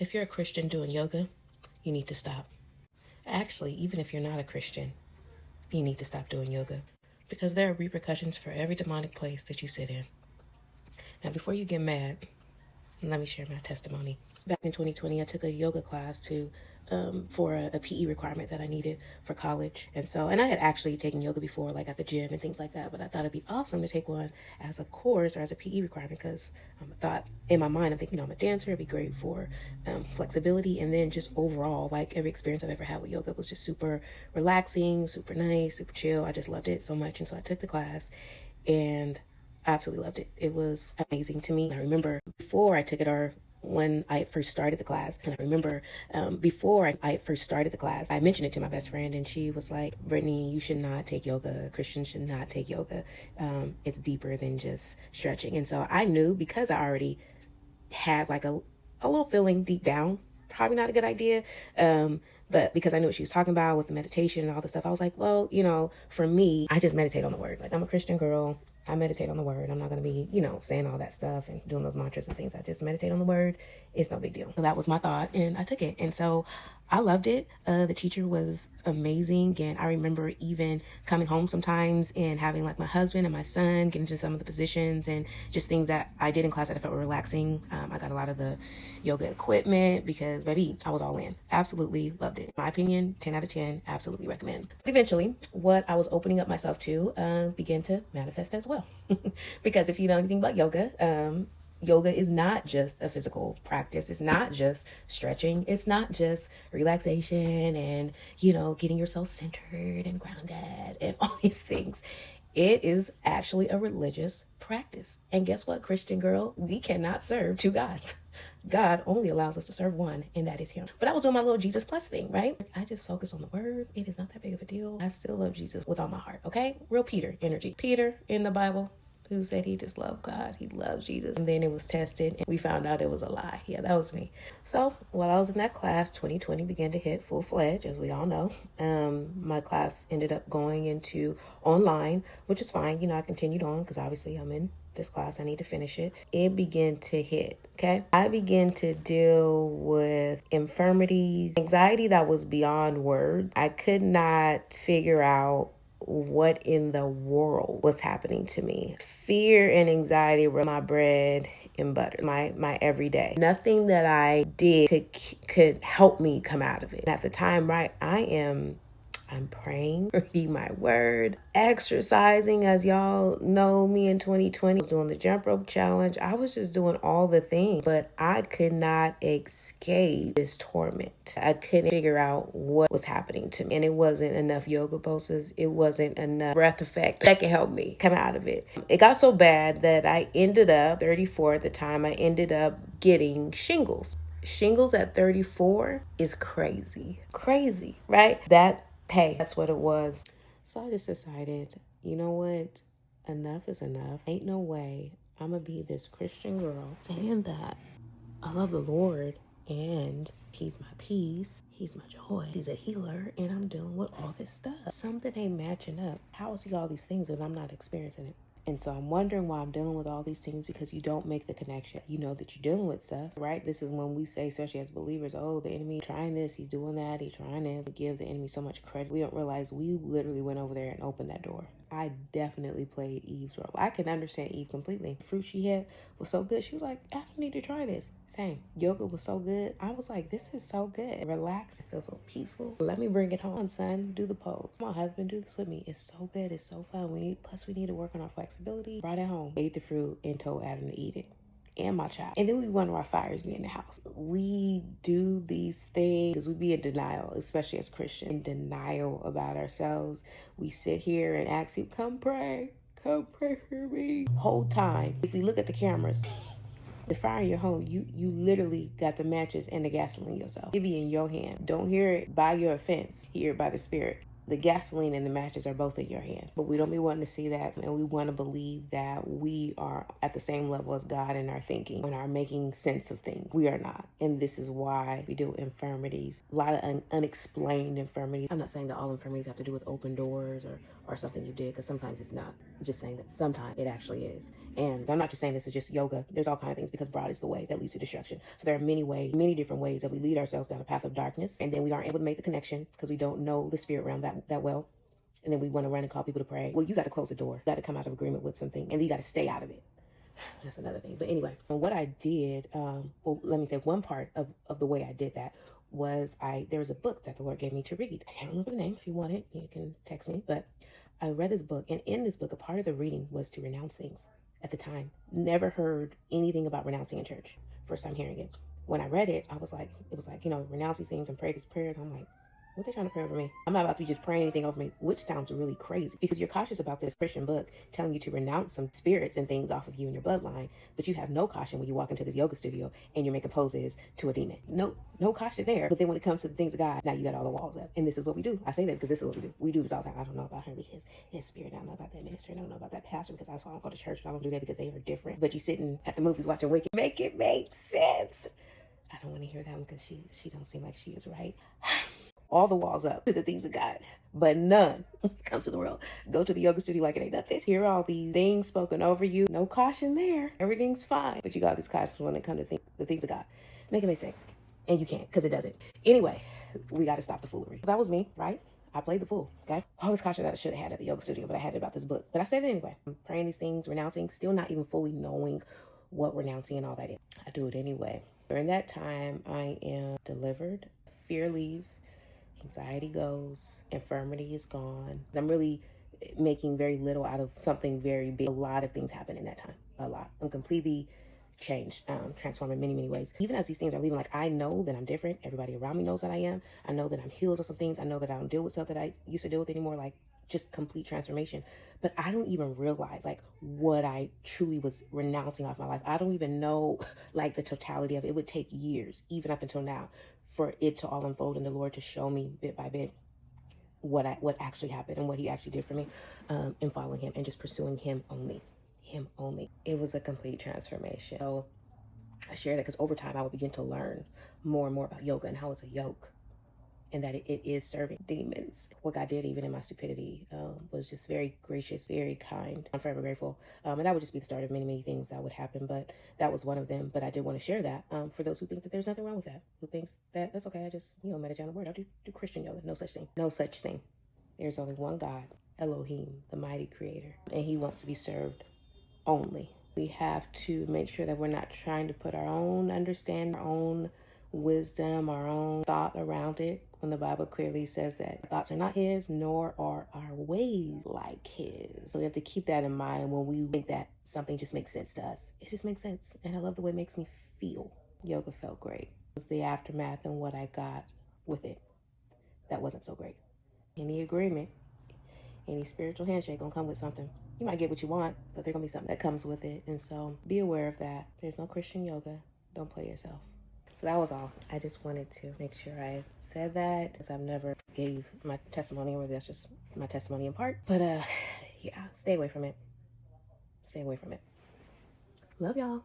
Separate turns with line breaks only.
If you're a Christian doing yoga, you need to stop. Actually, even if you're not a Christian, you need to stop doing yoga because there are repercussions for every demonic place that you sit in. Now, before you get mad, let me share my testimony. Back in 2020, I took a yoga class for a PE requirement that I needed for college. And I had actually taken yoga before, like at the gym and things like that, but I thought it'd be awesome to take one as a course or as a PE requirement because I thought in my mind, I'm thinking, I'm a dancer, it'd be great for flexibility. And then just overall, like every experience I've ever had with yoga was just super relaxing, super nice, super chill. I just loved it so much. And so I took the class and I absolutely loved it. It was amazing to me. I remember before I took it, or when I first started the class, and I remember before I first started the class, I mentioned it to my best friend, and she was like, Brittany, you should not take yoga. Christians should not take yoga. It's deeper than just stretching. And so I knew, because I already had like a little feeling deep down, probably not a good idea. But because I knew what she was talking about with the meditation and all the stuff, I was like, well, for me, I just meditate on the word. Like, I'm a Christian girl. I meditate on the word. I'm not going to be, saying all that stuff and doing those mantras and things. I just meditate on the word. It's no big deal. So that was my thought, and I took it. And so I loved it. The teacher was amazing. And I remember even coming home sometimes and having like my husband and my son get into some of the positions and just things that I did in class that I felt were relaxing. I got a lot of the yoga equipment because, baby, I was all in. Absolutely loved it. In my opinion, 10 out of 10, absolutely recommend. But eventually, what I was opening up myself to began to manifest as well. Because if you know anything about yoga, yoga is not just a physical practice. It's not just stretching. It's not just relaxation and, getting yourself centered and grounded and all these things. It is actually a religious practice. And guess what, Christian girl? We cannot serve two gods. God only allows us to serve one, and that is him. But I was doing my little Jesus plus thing, right? I just focus on the word. It is not that big of a deal. I still love Jesus with all my heart, okay? Real Peter energy. Peter in the Bible, who said he just loved God. He loves Jesus. And then it was tested and we found out it was a lie. Yeah, that was me. So while I was in that class, 2020 began to hit full-fledged, as we all know. My class ended up going into online, which is fine. I continued on because obviously I'm in this class. I need to finish it. It began to hit, okay? I began to deal with infirmities, anxiety that was beyond words. I could not figure out what in the world was happening to me. Fear and anxiety were my bread and butter, my everyday. Nothing that I did could help me come out of it. And at the time, right, I'm praying, reading my word, exercising. As y'all know me in 2020, I was doing the jump rope challenge. I was just doing all the things, but I could not escape this torment. I couldn't figure out what was happening to me. And it wasn't enough yoga poses. It wasn't enough breath effect that could help me come out of it. It got so bad that I ended up, 34 at the time, I ended up getting shingles. Shingles at 34 is crazy. Crazy, right? That's what it was. So I just decided, you know what? Enough is enough. Ain't no way I'm going to be this Christian girl saying that I love the Lord and he's my peace, he's my joy, he's a healer, and I'm dealing with all this stuff. Something ain't matching up. How is he all these things and I'm not experiencing it? And so I'm wondering why I'm dealing with all these things, because you don't make the connection. You know that you're dealing with stuff, right? This is when we say, especially as believers, oh, the enemy trying this, he's doing that, he's trying to give the enemy so much credit. We don't realize we literally went over there and opened that door. I definitely played Eve's role. I can understand Eve completely. The fruit she had was so good. She was like, I don't need to try this. Same. Yoga was so good. I was like, this is so good. Relax. It feels so peaceful. Let me bring it home, son. Do the pose. My husband, do this with me. It's so good. It's so fun. Plus we need to work on our flexibility. Brought it home. Ate the fruit and told Adam to eat it. And my child. And then we wonder why fires be in the house. We do these things because we be in denial, especially as Christians, in denial about ourselves. We sit here and ask you, come pray for me. Whole time, if we look at the cameras, the fire in your home, you literally got the matches and the gasoline yourself. It be in your hand. Don't hear it by your offense. Hear it by the Spirit. The gasoline and the matches are both in your hand. But we don't be wanting to see that, and we want to believe that we are at the same level as God in our thinking and our making sense of things. We are not. And this is why we do infirmities. A lot of unexplained infirmities. I'm not saying that all infirmities have to do with open doors or something you did, because sometimes it's not. I'm just saying that sometimes it actually is. And I'm not just saying this is just yoga. There's all kinds of things, because broad is the way that leads to destruction. So there are many ways, many different ways that we lead ourselves down a path of darkness, and then we aren't able to make the connection because we don't know the spirit realm that well. And then we want to run and call people to pray. Well, you got to close the door. You got to come out of agreement with something, and then you got to stay out of it. That's another thing. But anyway, what I did, well, let me say one part of the way I did that was there was a book that the Lord gave me to read. I can't remember the name. If you want it, you can text me. But I read this book, and in this book, a part of the reading was to renounce things. At the time, never heard anything about renouncing in church. First time hearing it. When I read it, I was like, it was like, renounce these things and pray these prayers. I'm like, what are they trying to pray over me? I'm not about to be just praying anything over me, which sounds really crazy, because you're cautious about this Christian book telling you to renounce some spirits and things off of you and your bloodline, but you have no caution when you walk into this yoga studio and you're making poses to a demon. No caution there. But then when it comes to the things of God, now you got all the walls up. And this is what we do. I say that because this is what we do. We do this all the time. I don't know about her because his spirit. I don't know about that minister. I don't know about that pastor because I don't go to church. And I don't do that because they are different. But you sitting at the movies watching Wicked. Make it make sense. I don't want to hear that one because she don't seem like she is right. All the walls up to the things of God, but none comes to the world. Go to the yoga studio like it ain't nothing. Hear all these things spoken over you. No caution there. Everything's fine. But you got these cautions when it comes to the things of God. Make it make sense. And you can't, because it doesn't. Anyway, we got to stop the foolery. That was me, right? I played the fool, okay? All this caution that I should have had at the yoga studio, but I had it about this book. But I said it anyway. I'm praying these things, renouncing, still not even fully knowing what renouncing and all that is. I do it anyway. During that time, I am delivered. Fear leaves. Anxiety goes, infirmity is gone. I'm really making very little out of something very big. A lot of things happen in that time. A lot. I'm completely changed, transformed in many, many ways. Even as these things are leaving, like, I know that I'm different. Everybody around me knows that I am. I know that I'm healed of some things. I know that I don't deal with stuff that I used to deal with anymore, like just complete transformation. But I don't even realize like what I truly was renouncing off my life. I don't even know like the totality of it. It would take years, even up until now, for it to all unfold and the Lord to show me bit by bit what actually happened and what he actually did for me, in following him and just pursuing him only. It was a complete transformation. So I share that because over time I would begin to learn more and more about yoga and how it's a yoke, and that it is serving demons. What God did, even in my stupidity, was just very gracious, very kind. I'm forever grateful. And that would just be the start of many, many things that would happen, but that was one of them. But I did want to share that for those who think that there's nothing wrong with that, who thinks that that's okay, I just, meditate on the word. I do Christian yoga. No such thing. No such thing. There's only one God, Elohim, the mighty creator, and he wants to be served only. We have to make sure that we're not trying to put our own understanding, our own wisdom, our own thought around it, when the Bible clearly says that thoughts are not his, nor are our ways like his. So we have to keep that in mind when we think that something just makes sense to us. It just makes sense. And I love the way it makes me feel. Yoga felt great. It was the aftermath and what I got with it that wasn't so great. Any agreement, any spiritual handshake gonna come with something. You might get what you want, but there's gonna be something that comes with it. And so be aware of that. There's no Christian yoga. Don't play yourself. So that was all. I just wanted to make sure I said that, because I've never gave my testimony, or that's just my testimony in part. But yeah, stay away from it. Stay away from it. Love y'all.